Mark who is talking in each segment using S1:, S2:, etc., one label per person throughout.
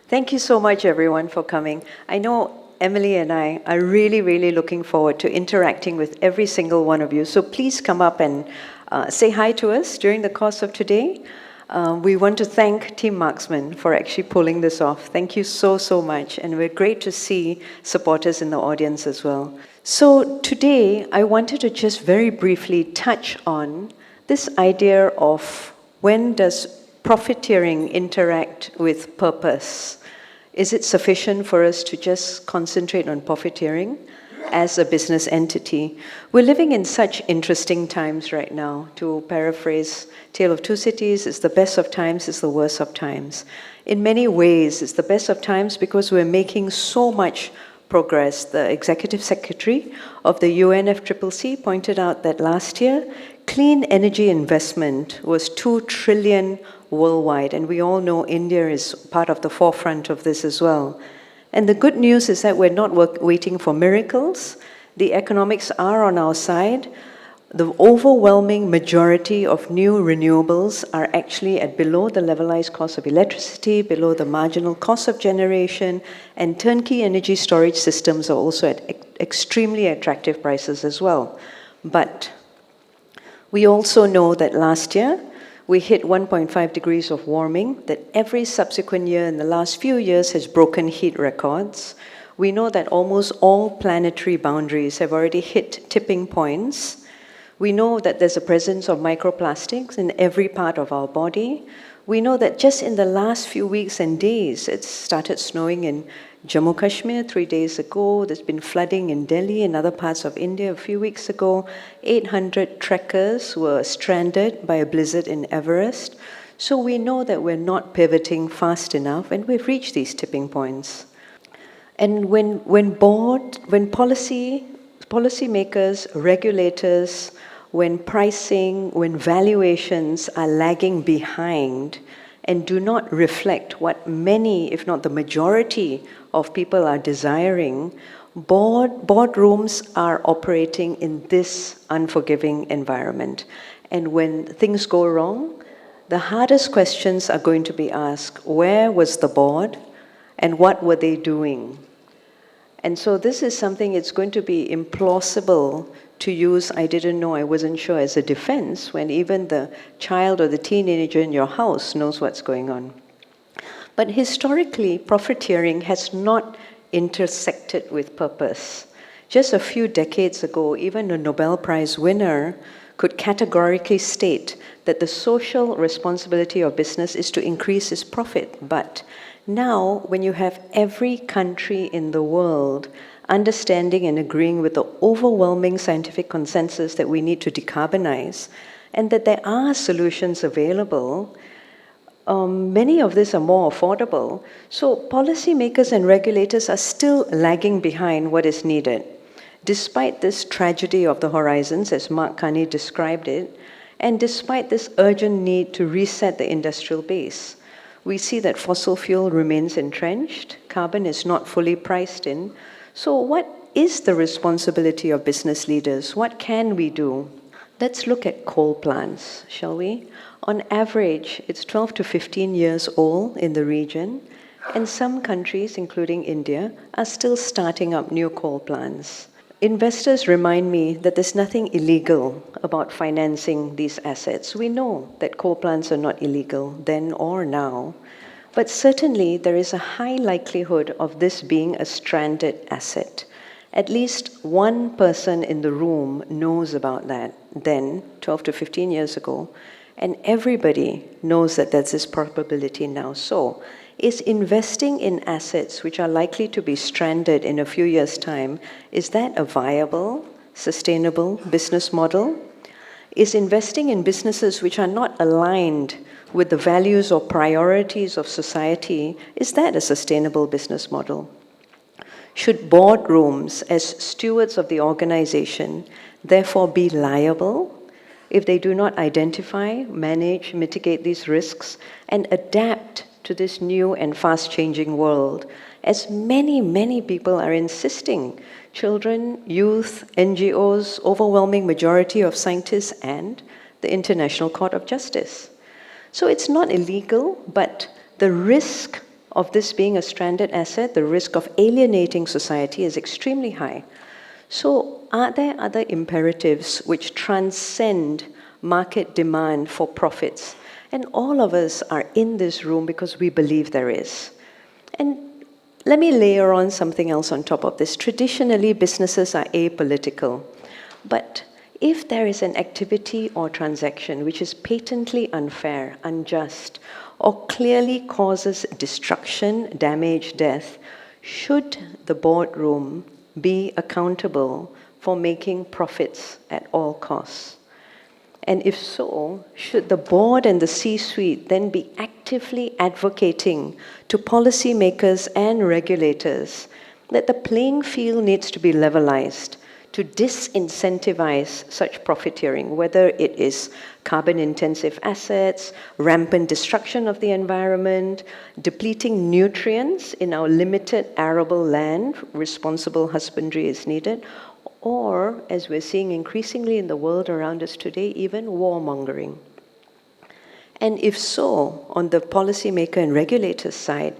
S1: Thank you so much, everyone, for coming. I know Emily and I are really, really looking forward to interacting with every single one of you. So please come up and say hi to us during the course of today. We want to thank Team Marksman for actually pulling this off. Thank you so, so much. And we're great to see supporters in the audience as well. So today, I wanted to just very briefly touch on this idea of when does profiteering interact with purpose? Is it sufficient for us to just concentrate on profiteering as a business entity? We're living in such interesting times right now. To paraphrase Tale of Two Cities, it's the best of times, it's the worst of times. In many ways, it's the best of times because we're making so much progress. The executive secretary of the UNFCCC pointed out that last year, clean energy investment was 2 trillion worldwide, and we all know India is part of the forefront of this as well. And the good news is that we're not waiting for miracles. The economics are on our side. The overwhelming majority of new renewables are actually at below the levelized cost of electricity, below the marginal cost of generation, and turnkey energy storage systems are also at extremely attractive prices as well. But we also know that last year, we hit 1.5 degrees of warming, that every subsequent year in the last few years has broken heat records. We know that almost all planetary boundaries have already hit tipping points. We know that there's a presence of microplastics in every part of our body. We know that just in the last few weeks and days, it started snowing in Jammu Kashmir 3 days ago. There's been flooding in Delhi and other parts of India a few weeks ago. 800 trekkers were stranded by a blizzard in Everest. So we know that we're not pivoting fast enough, and we've reached these tipping points. And when policymakers, regulators, when pricing, when valuations are lagging behind and do not reflect what many, if not the majority, of people are desiring, boardrooms are operating in this unforgiving environment. And when things go wrong, the hardest questions are going to be asked: where was the board and what were they doing? And so this is something it's going to be implausible to use "I didn't know, I wasn't sure" as a defense when even the child or the teenager in your house knows what's going on. But historically, profiteering has not intersected with purpose. Just a few decades ago, even a Nobel Prize winner could categorically state that the social responsibility of business is to increase its profit. But now, when you have every country in the world understanding and agreeing with the overwhelming scientific consensus that we need to decarbonize, and that there are solutions available, many of these are more affordable. So policymakers and regulators are still lagging behind what is needed. Despite this tragedy of the horizons, as Mark Carney described it, and despite this urgent need to reset the industrial base, we see that fossil fuel remains entrenched, carbon is not fully priced in. So what is the responsibility of business leaders? What can we do? Let's look at coal plants, shall we? On average, it's 12 to 15 years old in the region, and some countries, including India, are still starting up new coal plants. Investors remind me that there's nothing illegal about financing these assets. We know that coal plants are not illegal then or now, but certainly there is a high likelihood of this being a stranded asset. At least one person in the room knows about that then, 12 to 15 years ago, and everybody knows that there's this probability now. So, is investing in assets which are likely to be stranded in a few years' time, is that a viable, sustainable business model? Is investing in businesses which are not aligned with the values or priorities of society, is that a sustainable business model? Should boardrooms, as stewards of the organization, therefore be liable if they do not identify, manage, mitigate these risks, and adapt to this new and fast-changing world, as many, many people are insisting? Children, youth, NGOs, overwhelming majority of scientists, and the International Court of Justice. So it's not illegal, but the risk of this being a stranded asset, the risk of alienating society is extremely high. So are there other imperatives which transcend market demand for profits? And all of us are in this room because we believe there is. And let me layer on something else on top of this. Traditionally, businesses are apolitical. But if there is an activity or transaction which is patently unfair, unjust, or clearly causes destruction, damage, death, should the boardroom be accountable for making profits at all costs? And if so, should the board and the C-suite then be actively advocating to policymakers and regulators that the playing field needs to be levelized to disincentivize such profiteering, whether it is carbon-intensive assets, rampant destruction of the environment, depleting nutrients in our limited arable land, responsible husbandry is needed, or, as we're seeing increasingly in the world around us today, even warmongering. And if so, on the policymaker and regulator side,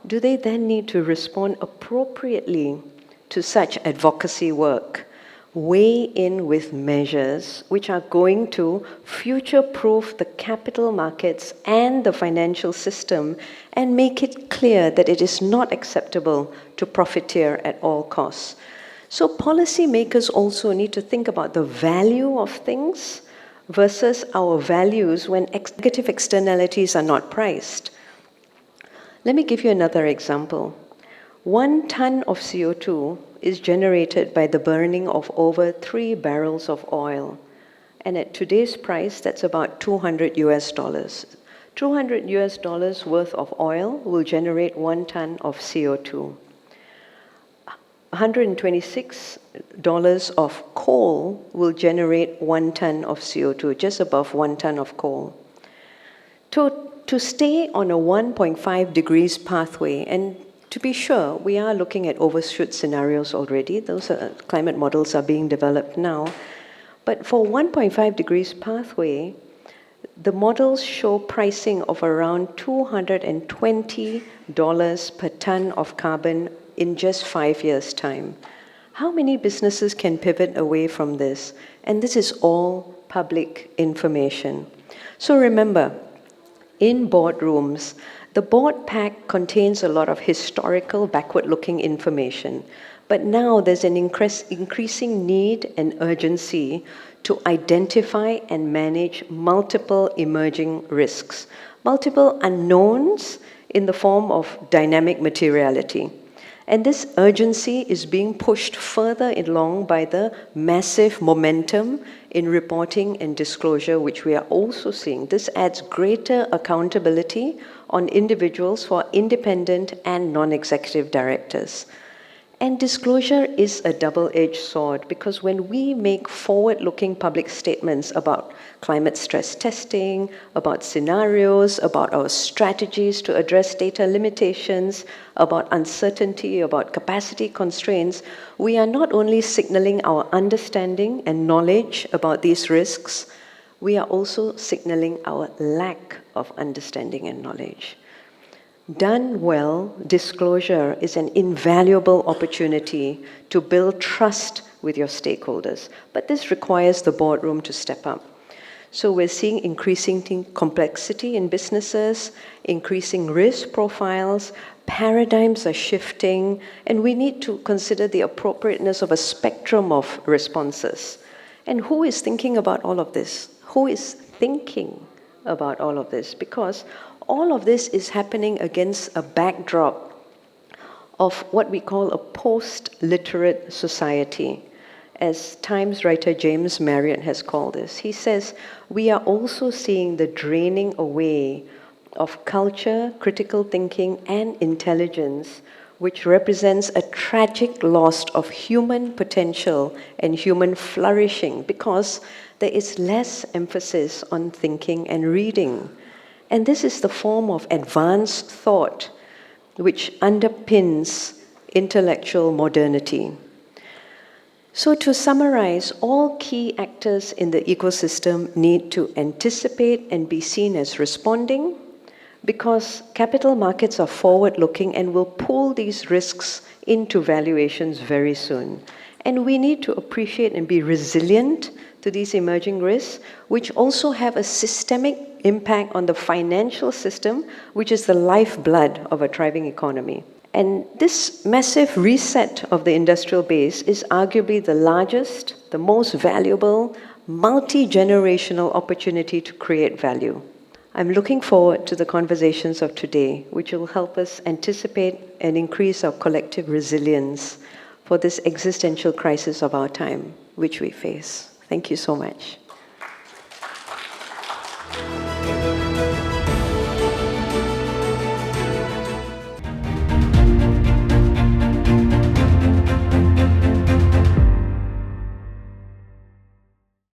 S1: do they then need to respond appropriately to such advocacy work? Weigh in with measures which are going to future-proof the capital markets and the financial system and make it clear that it is not acceptable to profiteer at all costs. So policymakers also need to think about the value of things versus our values when negative externalities are not priced. Let me give you another example. 1 ton of CO2 is generated by the burning of over 3 barrels of oil. And at today's price, that's about $200 US. $200 US worth of oil will generate 1 ton of CO2. $126 of coal will generate 1 ton of CO2, just above 1 ton of coal. To stay on a 1.5 degrees pathway, and to be sure, we are looking at overshoot scenarios already. Those climate models are being developed now. But for 1.5 degrees pathway, the models show pricing of around $220 per ton of carbon in just 5 years' time. How many businesses can pivot away from this? And this is all public information. So remember, in boardrooms, the board pack contains a lot of historical, backward-looking information. But now there's an increasing need and urgency to identify and manage multiple emerging risks, multiple unknowns in the form of dynamic materiality. And this urgency is being pushed further along by the massive momentum in reporting and disclosure, which we are also seeing. This adds greater accountability on individuals for independent and non-executive directors. And disclosure is a double-edged sword because when we make forward-looking public statements about climate stress testing, about scenarios, about our strategies to address data limitations, about uncertainty, about capacity constraints, we are not only signaling our understanding and knowledge about these risks, we are also signaling our lack of understanding and knowledge. Done well, disclosure is an invaluable opportunity to build trust with your stakeholders. But this requires the boardroom to step up. So we're seeing increasing complexity in businesses, increasing risk profiles, paradigms are shifting, and we need to consider the appropriateness of a spectrum of responses. And who is thinking about all of this? Who is thinking about all of this? Because all of this is happening against a backdrop of what we call a post-literate society, as Times writer James Marriott has called this. He says, we are also seeing the draining away of culture, critical thinking, and intelligence, which represents a tragic loss of human potential and human flourishing because there is less emphasis on thinking and reading. And this is the form of advanced thought which underpins intellectual modernity. So to summarize, all key actors in the ecosystem need to anticipate and be seen as responding, because capital markets are forward-looking and will pull these risks into valuations very soon. And we need to appreciate and be resilient to these emerging risks, which also have a systemic impact on the financial system, which is the lifeblood of a thriving economy. And this massive reset of the industrial base is arguably the largest, the most valuable, multi-generational opportunity to create value. I'm looking forward to the conversations of today, which will help us anticipate and increase our collective resilience for this existential crisis of our time, which we face. Thank you so much.